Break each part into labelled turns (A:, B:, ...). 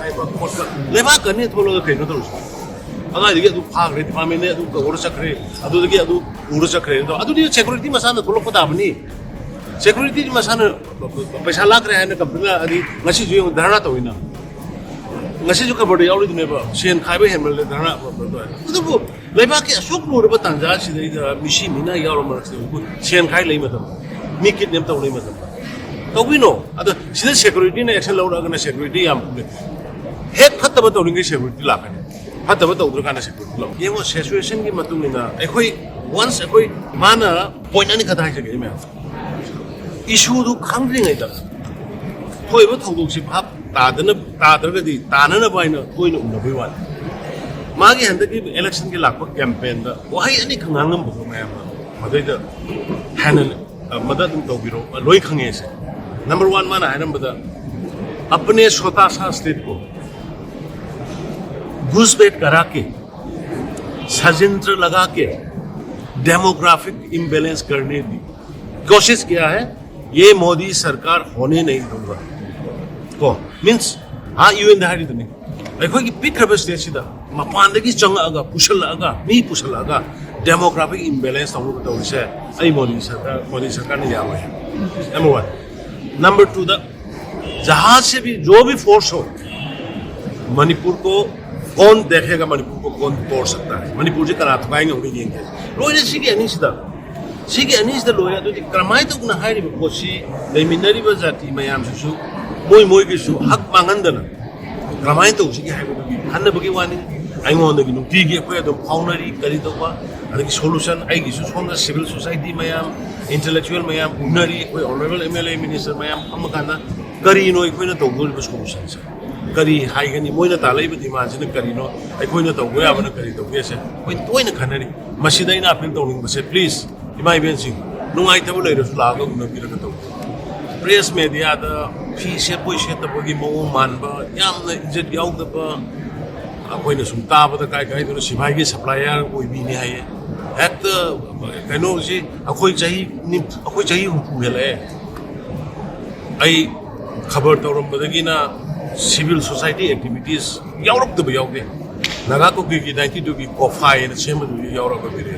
A: लेबा करने थोड़ा कहीं तो अगर अदु फाग्रे डिपार्टमेंट ने अदु ओर चक्रे अदुदगी अदु उर चक्रे तो अदुदी सिक्योरिटी मसाना थोलक पदाबनी सिक्योरिटी मसाना पैसा लाख रहे हैं कंपनी अदि ngasi ju धरना तौइना ngasi ju खबर याउरिदनेबा सेन खाइबे हेमल धरना अदुबु लेबा के असुक लोरबा तंजा सिदैदा मिसी मिना याउरमरसे सेन खाइ लै मतम मी किडनेप तौलै मतम तौबिनो अदु सिदा सिक्योरिटी ने एक्शन लौरगना सिक्योरिटी याम हेक फत्तबा तौरिंगे सिक्योरिटी लाखने फत्तबा तौद्रकाना सिक्योरिटी लो येंगो सिचुएशन की मतुंगिना एखोई वंस एखोई माना पॉइंट अनि खता हाइसे मे इशू दु खांग्रिङैदा थोइबा थौदोकसि भाब तादरगदि तानना बाइना थोइना उनबै वान मागी हंदकी इलेक्शन की लाख कैंपेन दा वहाई अनि खंगांगम बो मयाम मदैदा हैनन मदद तौबिरो लोई खंगे से नंबर 1 माना हैनम बदा अपने छोटा सा स्टेट को घुसपैठ करा के षड्यंत्र लगा के डेमोग्राफिक इम्बैलेंस करने की कोशिश किया है ये मोदी सरकार होने नहीं दूंगा को मीन्स हाँ यूएन दाहरी तो नहीं अखोई की पिक स्टेट सिदा मपानदगी चंगागा पुशलगा मी पुशलगा डेमोग्राफिक इम्बैलेंस तौर तौरिसे आई मोदी सरकार ने यावे नंबर 1 नंबर 2 द जहां से भी जो भी फोर्स हो मणिपुर को कौन देखेगा मणिपुर को कौन तोड़ सकता है मणिपुर से करा थकाएंगे उन्हें येंगे लोइने सिगे अनिसिदा लोया तो करमाय तो गुना हाइरिबो कोसी लेमिनरिबो जाति मयाम सुसु मोय गिसु हक मांगंदना करमाय तो सिगे हाइबो हन्नबगी वानी आइमोंदगी नुटीगी अखोय दम फाउनरी करी तोबा अदगी सोल्यूशन आइगिसु सोंदा सिविल सोसाइटी मयाम इंटेलेक्चुअल मयाम उनरी अखोय ऑनरेबल एमएलए मिनिस्टर मयाम अमकाना करी नो अखोयना तौदोरिबो सोल्यूशन से करी हाइगनी मोइना तालैबो डिमांडसिना करिनो अखोयना तौबो याबना करी तौबेसे ओइ तोइना खनरी मसिदैना अपील तौनिंगबसे प्लीज इमाई बेंसिंग नुंगाइतबो लैरसु लागा उनबिरगा तौ प्रेस मीडिया दा फी से पोइ से तबगी मो मानबा यामना इज्जत याउदबा अखोयना सुम ताबदा काय दो सिपाही के सप्लायर ओइबिनि हाये हेक्ट कनो सि अखोय चाही हुहेले आई खबर तौरमबदगिना सिविल सोसाइटी एक्टिविटीज यावरक्तबो याउदे नागा को की 92 की कोफाई ने सेमदु यावरक बिरे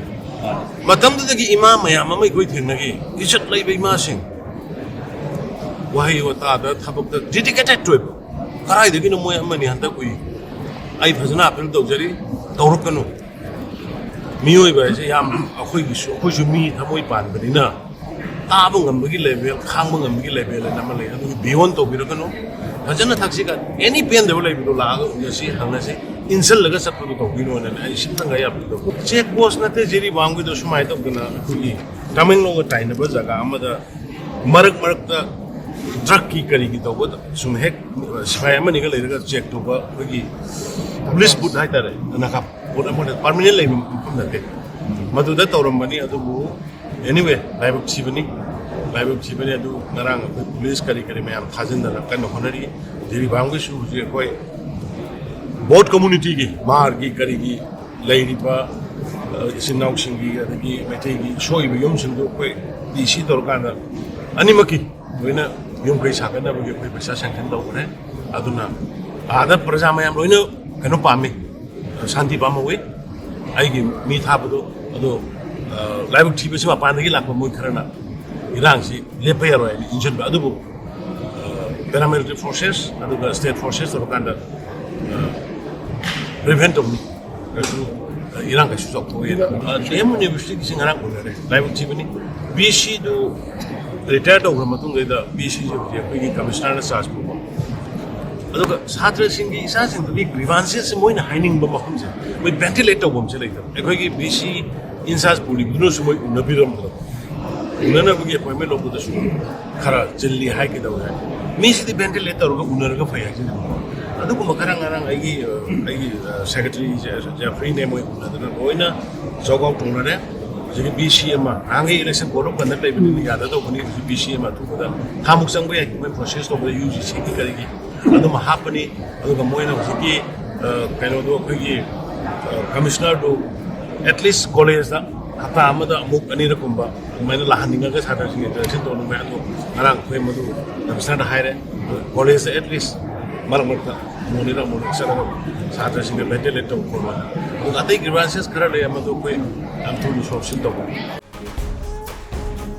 A: मतमदगी इमा मयाम अमै कोइ थिनगी इज्जत लैबे इमा सिंह वहाई वता द थबक डेडिकेटेड टु कराइदगी न मोय अमनि हंदा कोइ आई फजना अपील तौजरी तौरकनु मियोय बासे याम अखोइसु मी थमोय पानबनिना Tabo ngambagi level khangbo ngambagi level na malai adu beyond to biragano फजना थाक्सिका एनी पेन देव लैबिदो लागा उनसी हंगसे इनसल लगा सपदो तो बिनो न आई सिंथंगा या बिदो चेक पोस्ट नते जेरी वांगबिदो सुमाय तो गना खुगी तमिंगलो टाइनबो जगा अमदा मरक द ड्रग की करी की तो सुम हेक सिफाय अमनि गा लैरगा चेक तो खुगी पुलिस बुट हाइतारे नका बोट अमने परमानेंट लैबि नते मदुदा तौरमबनी अदुबु एनीवे लाइव सिबनी अदु नरांग पुलिस करी मैम थाजिंदना कन होनरी जेरी बांगसु जे कोई बोट कम्युनिटी की मार की करी की लैरिबा इसिनाउ सिंगी अदगी मेथै की सोइबो यमसिंदो कोई डीसी तोरकाना अनिमकी लोइना यम kai sakana बगे कोई पैसा सैंक्शन तौरे अदुना आदा प्रजा मैम लोइना कनो पामे शांति पामवे आइगी मी थाबदो अदो लाइव टीवी से पानगी लाखो मोय खरना इरांसी लेपयारो इंजन अदुबु पैरामिलिटरी फोर्सेस अदुगा स्टेट फोर्सेस तोरकाना प्रिवेंट ऑफ इरां का सुजोक थोयेना एम यूनिवर्सिटी की सिंगारा कोरे लाइव टीवी नि बीसी दु retired over matungda BC je pegi commissioner na charge bu aduga chhatra sing gi isa sing bi grievances moina haining ba mahum je moi ventilator bom che laita ekoi gi BC in charge puli guno sumoi unabiram unana bu ge appointment lobu da su khara jilli hai ki da wa mi si ventilator ga unar ga phaya je aduga makarang arang ai secretary je free name moi unadana moina jog out tonare जगे BCM आंगे election board बंद लेबनि यादा तो बनि BCM तुबदा थामुक संग बय मैं process तो बय UGC की करेगी अदु महापनि अदु मोयना हकी कैनो दो खगी कमिश्नर दो एटलीस्ट कॉलेज दा हता अमदा अमुक अनि रकमबा मैंने लाहनिंगा के साथा सिंग इंटरेक्शन तो मैं अदु अरांग खय मदु कमिश्नर हायरे कॉलेज एटलीस्ट मरमत मोनिरा मोनिक चलगा सात्रसिंग भेंटिलेट तौब खरबा अतै ग्रीवेंसेस खरा ले अमदो कोई am thuni solution tawba